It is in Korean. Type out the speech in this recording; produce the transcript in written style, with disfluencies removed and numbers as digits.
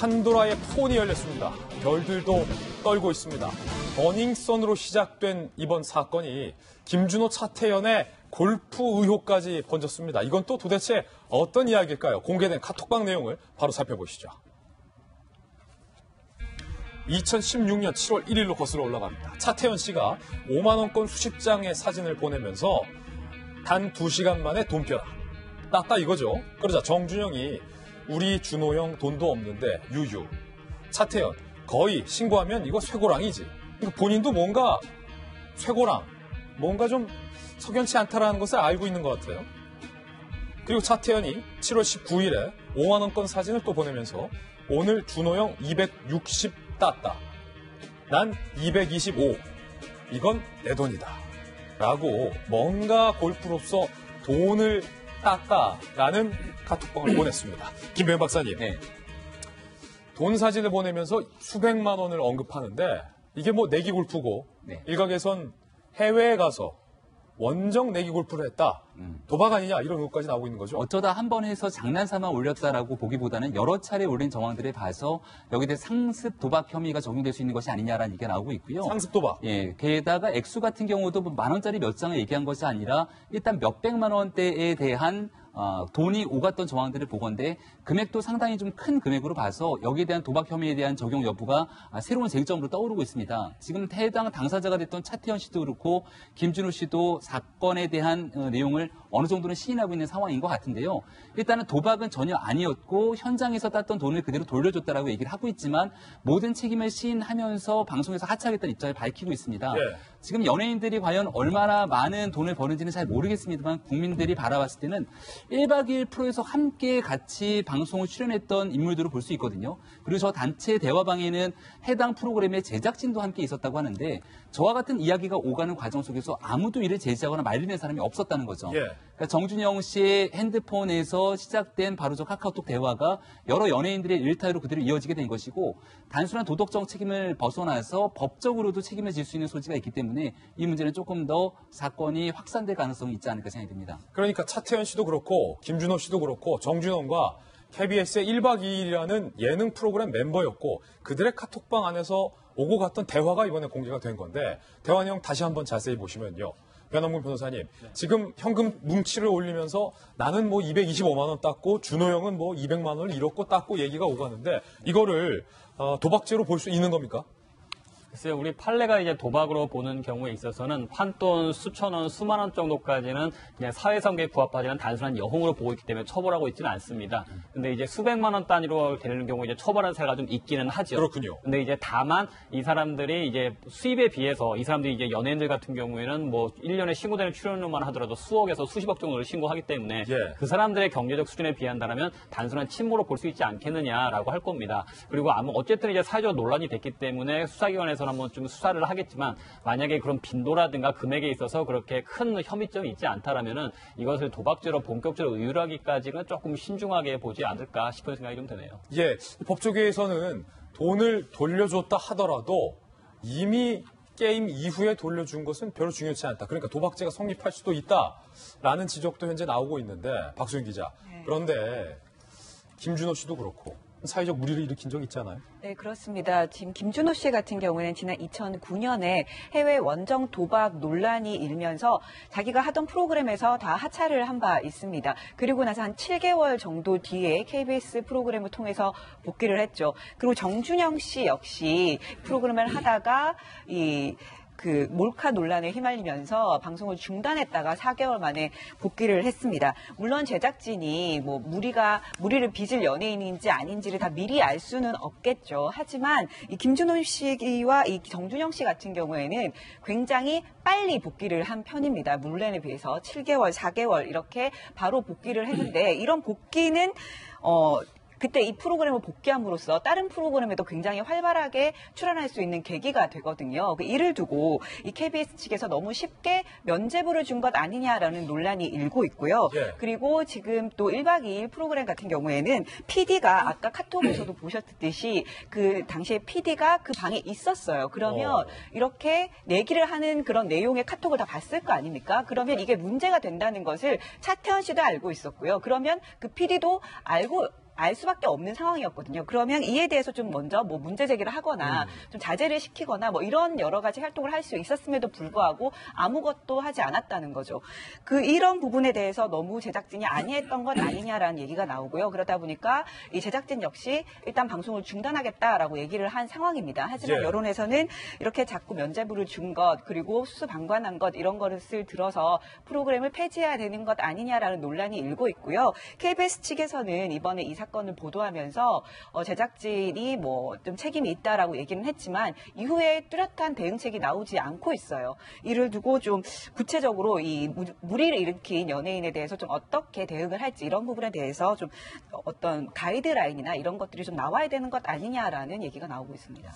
판도라의 폰이 열렸습니다. 별들도 떨고 있습니다. 버닝썬으로 시작된 이번 사건이 김준호, 차태현의 골프 의혹까지 번졌습니다. 이건 또 도대체 어떤 이야기일까요? 공개된 카톡방 내용을 바로 살펴보시죠. 2016년 7월 1일로 거슬러 올라갑니다. 차태현 씨가 5만 원권 수십 장의 사진을 보내면서 단 2시간 만에 돈 껴라. 땄다 이거죠. 그러자 정준영이 우리 준호 형 돈도 없는데 유유. 차태현 거의 신고하면 이거 쇠고랑이지. 본인도 뭔가 쇠고랑, 뭔가 좀 석연치 않다라는 것을 알고 있는 것 같아요. 그리고 차태현이 7월 19일에 5만 원권 사진을 또 보내면서 오늘 준호 형 260 땄다. 난 225. 이건 내 돈이다. 라고 뭔가 골프로서 돈을 땄다라는 카톡방을 보냈습니다. 김병현 박사님. 네. 돈 사진을 보내면서 수백만 원을 언급하는데 이게 뭐 내기 골프고 네. 일각에선 해외에 가서 원정 내기 골프를 했다. 도박 아니냐 이런 의혹까지 나오고 있는 거죠. 어쩌다 한 번 해서 장난삼아 올렸다라고 보기보다는 여러 차례 올린 정황들을 봐서 여기에 대해 상습 도박 혐의가 적용될 수 있는 것이 아니냐라는 얘기가 나오고 있고요. 상습 도박. 예, 게다가 액수 같은 경우도 뭐 10,000원짜리 몇 장을 얘기한 것이 아니라 일단 몇백만 원대에 대한 돈이 오갔던 정황들을 보건데 금액도 상당히 좀 큰 금액으로 봐서 여기에 대한 도박 혐의에 대한 적용 여부가 새로운 쟁점으로 떠오르고 있습니다. 지금 해당 당사자가 됐던 차태현 씨도 그렇고 김준호 씨도 사건에 대한 내용을 어느 정도는 시인하고 있는 상황인 것 같은데요. 일단은 도박은 전혀 아니었고 현장에서 땄던 돈을 그대로 돌려줬다라고 얘기를 하고 있지만 모든 책임을 시인하면서 방송에서 하차하겠다는 입장을 밝히고 있습니다. 예. 지금 연예인들이 과연 얼마나 많은 돈을 버는지는 잘 모르겠습니다만 국민들이 바라봤을 때는 1박 2일 프로에서 함께 같이 방송을 출연했던 인물들을 볼 수 있거든요. 그리고 저 단체 대화방에는 해당 프로그램의 제작진도 함께 있었다고 하는데 저와 같은 이야기가 오가는 과정 속에서 아무도 이를 제지하거나 말리는 사람이 없었다는 거죠. 예. 그러니까 정준영 씨의 핸드폰에서 시작된 바로 저 카카오톡 대화가 여러 연예인들의 일타로 그대로 이어지게 된 것이고 단순한 도덕적 책임을 벗어나서 법적으로도 책임을 질 수 있는 소지가 있기 때문에 이 문제는 조금 더 사건이 확산될 가능성이 있지 않을까 생각이 듭니다. 그러니까 차태현 씨도 그렇고 김준호 씨도 그렇고 정준원과 KBS의 1박 2일이라는 예능 프로그램 멤버였고 그들의 카톡방 안에서 오고 갔던 대화가 이번에 공개가 된 건데 대화 내용 다시 한번 자세히 보시면요. 변함근 변호사님, 지금 현금 뭉치를 올리면서 나는 뭐 225만 원 땄고 준호 형은 뭐 200만 원을 잃었고 땄고 얘기가 오가는데 이거를 도박죄로 볼 수 있는 겁니까? 글쎄요, 우리 판례가 이제 도박으로 보는 경우에 있어서는 판돈 수천 원, 수만 원 정도까지는 그냥 사회성계에 부합하지 않은 단순한 여홍으로 보고 있기 때문에 처벌하고 있지는 않습니다. 근데 이제 수백만 원 단위로 되는 경우 이제 처벌하는 사례가 좀 있기는 하죠. 그렇군요. 근데 이제 다만 이 사람들이 이제 수입에 비해서 이 사람들이 이제 연예인들 같은 경우에는 뭐 1년에 신고되는 출연료만 하더라도 수억에서 수십억 정도를 신고하기 때문에 예. 그 사람들의 경제적 수준에 비한다면 단순한 침모로 볼 수 있지 않겠느냐라고 할 겁니다. 그리고 어쨌든 이제 사회적 논란이 됐기 때문에 수사기관에서 한번 좀 수사를 하겠지만 만약에 그런 빈도라든가 금액에 있어서 그렇게 큰 혐의점이 있지 않다라면은 이것을 도박죄로 본격적으로 의율하기까지는 조금 신중하게 보지 않을까 싶은 생각이 좀 드네요. 예, 법조계에서는 돈을 돌려줬다 하더라도 이미 게임 이후에 돌려준 것은 별로 중요치 않다. 그러니까 도박죄가 성립할 수도 있다라는 지적도 현재 나오고 있는데 박수영 기자. 그런데 김준호 씨도 그렇고 사회적 물의를 일으킨 적 있잖아요. 네, 그렇습니다. 지금 김준호 씨 같은 경우에는 지난 2009년에 해외 원정 도박 논란이 일면서 자기가 하던 프로그램에서 다 하차를 한 바 있습니다. 그리고 나서 한 7개월 정도 뒤에 KBS 프로그램을 통해서 복귀를 했죠. 그리고 정준영 씨 역시 프로그램을 하다가 그 몰카 논란에 휘말리면서 방송을 중단했다가 4개월 만에 복귀를 했습니다. 물론 제작진이 뭐 무리를 빚을 연예인인지 아닌지를 다 미리 알 수는 없겠죠. 하지만 이 김준호 씨와 이 정준영 씨 같은 경우에는 굉장히 빨리 복귀를 한 편입니다. 물론에 비해서 7개월, 4개월 이렇게 바로 복귀를 했는데 이런 복귀는 그때 이 프로그램을 복귀함으로써 다른 프로그램에도 굉장히 활발하게 출연할 수 있는 계기가 되거든요. 이를 두고 이 KBS 측에서 너무 쉽게 면죄부를 준 것 아니냐라는 논란이 일고 있고요. 예. 그리고 지금 또 1박 2일 프로그램 같은 경우에는 PD가 아까 카톡에서도 보셨듯이 그 당시에 PD가 그 방에 있었어요. 그러면 이렇게 내기를 하는 그런 내용의 카톡을 다 봤을 거 아닙니까? 그러면 이게 문제가 된다는 것을 차태현 씨도 알고 있었고요. 그러면 그 PD도 알 수밖에 없는 상황이었거든요. 그러면 이에 대해서 좀 먼저 뭐 문제 제기를 하거나 좀 자제를 시키거나 뭐 이런 여러 가지 활동을 할 수 있었음에도 불구하고 아무것도 하지 않았다는 거죠. 이런 부분에 대해서 너무 제작진이 안이했던 것 아니냐라는 얘기가 나오고요. 그러다 보니까 이 제작진 역시 일단 방송을 중단하겠다라고 얘기를 한 상황입니다. 하지만 예. 여론에서는 이렇게 자꾸 면죄부를 준 것, 그리고 수수방관한 것 이런 것을 들어서 프로그램을 폐지해야 되는 것 아니냐라는 논란이 일고 있고요. KBS 측에서는 이번에 이 사건을 보도하면서 제작진이 뭐 좀 책임이 있다라고 얘기는 했지만 이후에 뚜렷한 대응책이 나오지 않고 있어요. 이를 두고 좀 구체적으로 이 무리를 일으킨 연예인에 대해서 좀 어떻게 대응을 할지 이런 부분에 대해서 좀 어떤 가이드라인이나 이런 것들이 좀 나와야 되는 것 아니냐라는 얘기가 나오고 있습니다.